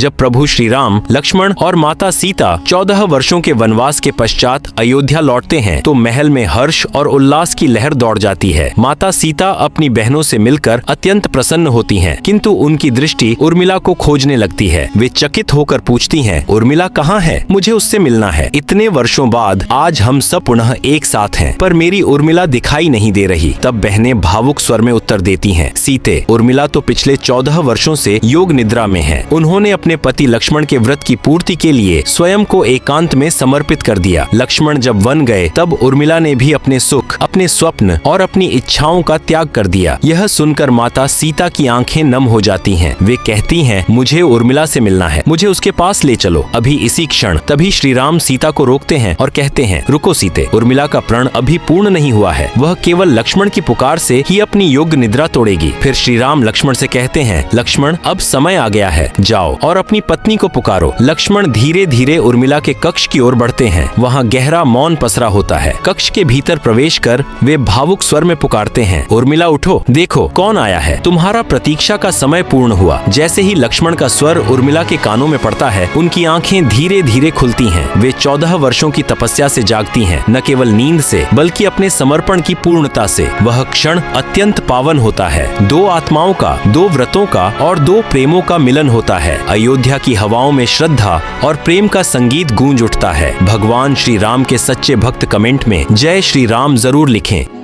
जब प्रभु श्री राम, लक्ष्मण और माता सीता 14 वर्षों के वनवास के पश्चात अयोध्या लौटते हैं तो महल में हर्ष और उल्लास की लहर दौड़ जाती है। माता सीता अपनी बहनों से मिलकर अत्यंत प्रसन्न होती हैं, किंतु उनकी दृष्टि उर्मिला को खोजने लगती है। वे चकित होकर पूछती हैं, उर्मिला कहाँ है? मुझे उससे मिलना है। इतने वर्षों बाद आज हम सब पुनः एक साथ हैं, पर मेरी उर्मिला दिखाई नहीं दे रही। तब बहनें भावुक स्वर में उत्तर देती हैं, सीते, उर्मिला तो पिछले 14 वर्षों से योग निद्रा में है। उन्होंने अपने पति लक्ष्मण के व्रत की पूर्ति के लिए स्वयं को एकांत में समर्पित कर दिया। लक्ष्मण जब वन गए तब उर्मिला ने भी अपने सुख, अपने स्वप्न और अपनी इच्छाओं का त्याग कर दिया। यह सुनकर माता सीता की आंखें नम हो जाती हैं। वे कहती हैं, मुझे उर्मिला से मिलना है, मुझे उसके पास ले चलो अभी इसी क्षण। तभी श्री राम सीता को रोकते हैं और कहते हैं, रुको सीते, उर्मिला का प्रण अभी पूर्ण नहीं हुआ है। वह केवल लक्ष्मण की पुकार से ही अपनी योग निद्रा तोड़ेगी। फिर श्री राम लक्ष्मण से कहते हैं, लक्ष्मण, अब समय आ गया है, जाओ और अपनी पत्नी को पुकारो। लक्ष्मण धीरे धीरे उर्मिला के कक्ष की ओर बढ़ते हैं। वहाँ गहरा मौन पसरा होता है। कक्ष के भीतर प्रवेश कर वे भावुक स्वर में पुकारते हैं, उर्मिला उठो, देखो कौन आया है। तुम्हारा प्रतीक्षा का समय पूर्ण हुआ। जैसे ही लक्ष्मण का स्वर उर्मिला के कानों में पड़ता है, उनकी आंखें धीरे धीरे खुलती हैं। वे 14 वर्षों की तपस्या से जागती हैं, न केवल नींद से बल्कि अपने समर्पण की पूर्णता से। वह क्षण अत्यंत पावन होता है। दो आत्माओं का, दो व्रतों का और दो प्रेमों का मिलन होता है। अयोध्या की हवाओं में श्रद्धा और प्रेम का संगीत गूंज उठता है। भगवान श्री राम के सच्चे भक्त कमेंट में जय श्री राम जरूर लिखें।